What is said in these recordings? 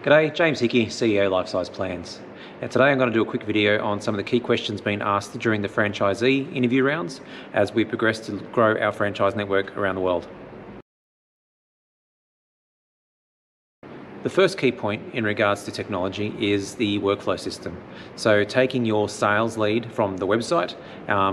G'day, James Hickey, CEO Life Size Plans. And today I'm going to do a quick video on some of the key questions being asked during the franchisee interview rounds as we progress to grow our franchise network around the world. The first key point in regards to technology is the workflow system. So taking your sales lead from the website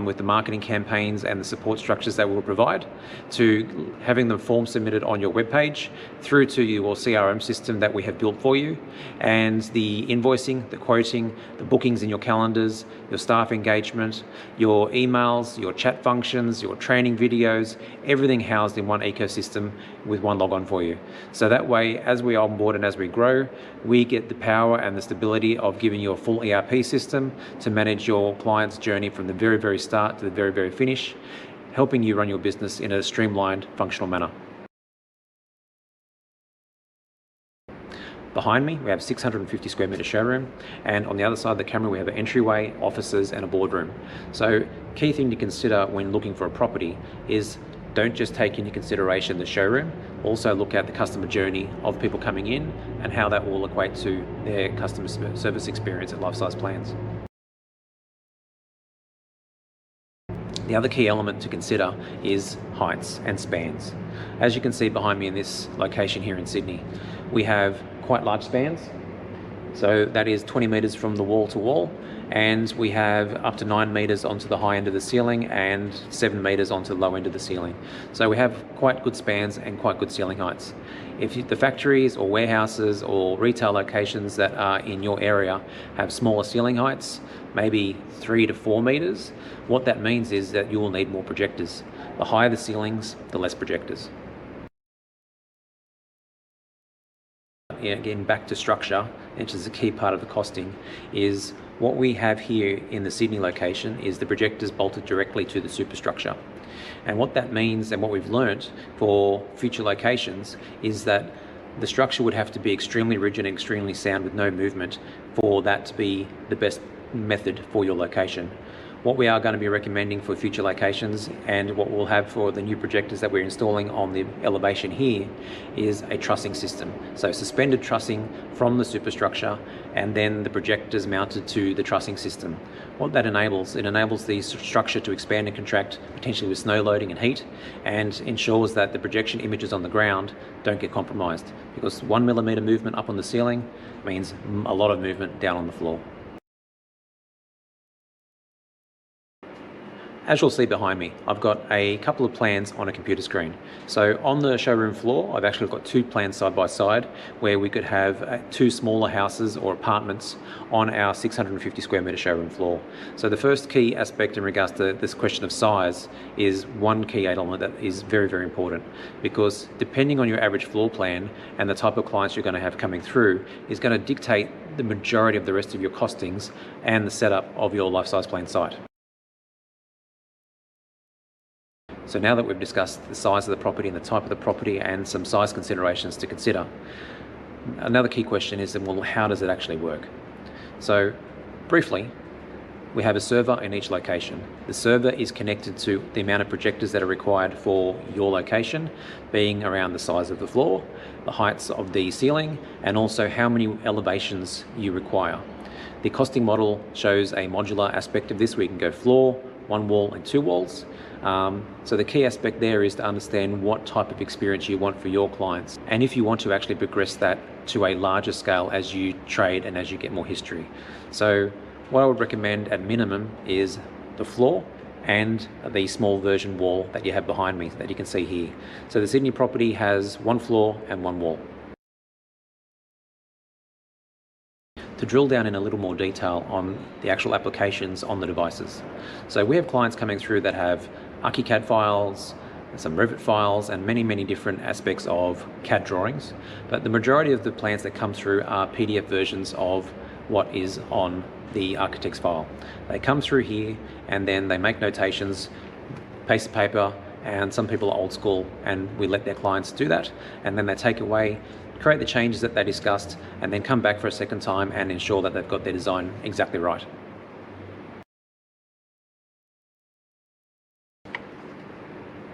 with the marketing campaigns and the support structures that we'll provide, to having the form submitted on your webpage, through to your CRM system that we have built for you, and the invoicing, the quoting, the bookings in your calendars, your staff engagement, your emails, your chat functions, your training videos, everything housed in one ecosystem with one logon for you. So that way, as we onboard and as we grow, we get the power and the stability of giving you a full ERP system to manage your client's journey from the very start to the very finish, helping you run your business in a streamlined, functional manner. Behind me, we have 650 square meter showroom, and on the other side of the camera, we have an entryway, offices, and a boardroom. So, key thing to consider when looking for a property is don't just take into consideration the showroom, also look at the customer journey of people coming in and how that will equate to their customer service experience at Life Size Plans. The other key element to consider is heights and spans. As you can see behind me in this location here in Sydney, we have quite large spans. So that is 20 metres from the wall to wall, and we have up to 9 metres onto the high end of the ceiling and 7 metres onto the low end of the ceiling. So we have quite good spans and quite good ceiling heights. If the factories or warehouses or retail locations that are in your area have smaller ceiling heights, maybe 3 to 4 metres, what that means is that you will need more projectors. The higher the ceilings, the less projectors. Getting back to structure, which is a key part of the costing, is what we have here in the Sydney location is the projectors bolted directly to the superstructure. And what that means, and what we've learnt for future locations, is that the structure would have to be extremely rigid and extremely sound with no movement for that to be the best method for your location. What we are going to be recommending for future locations, and what we'll have for the new projectors that we're installing on the elevation here, is a trussing system. So suspended trussing from the superstructure and then the projectors mounted to the trussing system. What that enables, it enables the structure to expand and contract, potentially with snow loading and heat, and ensures that the projection images on the ground don't get compromised, because 1 millimetre movement up on the ceiling means a lot of movement down on the floor. As you'll see behind me, I've got a couple of plans on a computer screen. So on the showroom floor, I've actually got 2 plans side by side where we could have 2 smaller houses or apartments on our 650 square meter showroom floor. So the first key aspect in regards to this question of size is one key element that is very important, because depending on your average floor plan and the type of clients you're going to have coming through is going to dictate the majority of the rest of your costings and the setup of your Life Size Plan site. So now that we've discussed the size of the property and the type of the property and some size considerations to consider, another key question is, well, how does it actually work? So briefly, we have a server in each location. The server is connected to the amount of projectors that are required for your location, being around the size of the floor, the heights of the ceiling, and also how many elevations you require. The costing model shows a modular aspect of this, where you can go floor, 1 wall and 2 walls. So the key aspect there is to understand what type of experience you want for your clients, and if you want to actually progress that to a larger scale as you trade and as you get more history. So what I would recommend at minimum is the floor and the small version wall that you have behind me that you can see here. So the Sydney property has 1 floor and 1 wall. To drill down in a little more detail on the actual applications on the devices. So we have clients coming through that have ArchiCAD files, some Revit files, and many different aspects of CAD drawings. But the majority of the plans that come through are PDF versions of what is on the architect's file. They come through here and then they make notations, piece of paper, and some people are old school and we let their clients do that, and then they take away, create the changes that they discussed, and then come back for a second time and ensure that they've got their design exactly right.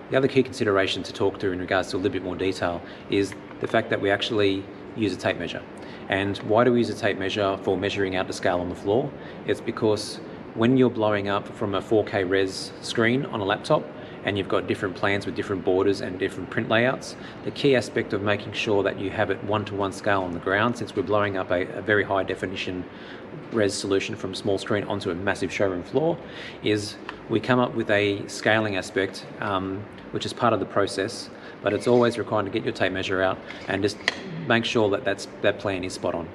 The other key consideration to talk to in regards to a little bit more detail is the fact that we actually use a tape measure. And why do we use a tape measure for measuring out to scale on the floor? It's because when you're blowing up from a 4K res screen on a laptop and you've got different plans with different borders and different print layouts, the key aspect of making sure that you have it one-to-one scale on the ground, since we're blowing up a very high definition res solution from a small screen onto a massive showroom floor, is we come up with a scaling aspect which is part of the process, but it's always required to get your tape measure out and just make sure that that plan is spot on.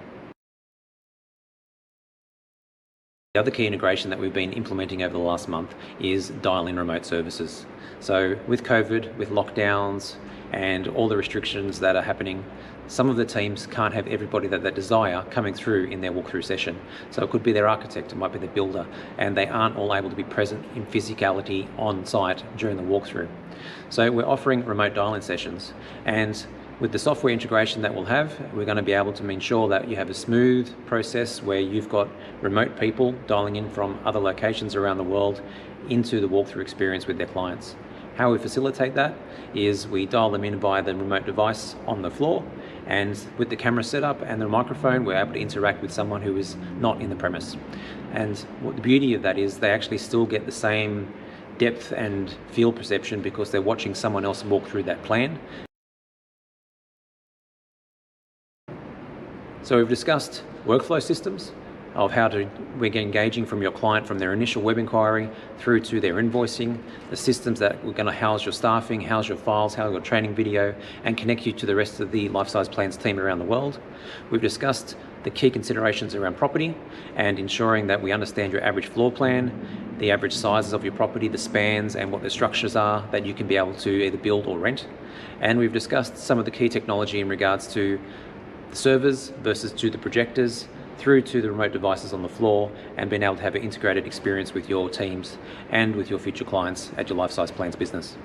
The other key integration that we've been implementing over the last month is dial-in remote services. So with COVID, with lockdowns and all the restrictions that are happening, some of the teams can't have everybody that they desire coming through in their walkthrough session. So it could be their architect, it might be their builder, and they aren't all able to be present in physicality on site during the walkthrough. So we're offering remote dial-in sessions, and with the software integration that we'll have, we're going to be able to ensure that you have a smooth process where you've got remote people dialing in from other locations around the world into the walkthrough experience with their clients. How we facilitate that is we dial them in via the remote device on the floor, and with the camera setup and the microphone, we're able to interact with someone who is not in the premise. And what the beauty of that is they actually still get the same depth and field perception because they're watching someone else walk through that plan. So we've discussed workflow systems of how we're engaging from your client from their initial web inquiry through to their invoicing, the systems that we're going to house your staffing, house your files, house your training video, and connect you to the rest of the Life Size Plans team around the world. We've discussed the key considerations around property and ensuring that we understand your average floor plan, the average sizes of your property, the spans, and what the structures are that you can be able to either build or rent. And we've discussed some of the key technology in regards to the servers versus to the projectors, through to the remote devices on the floor, and being able to have an integrated experience with your teams and with your future clients at your Life Size Plans business.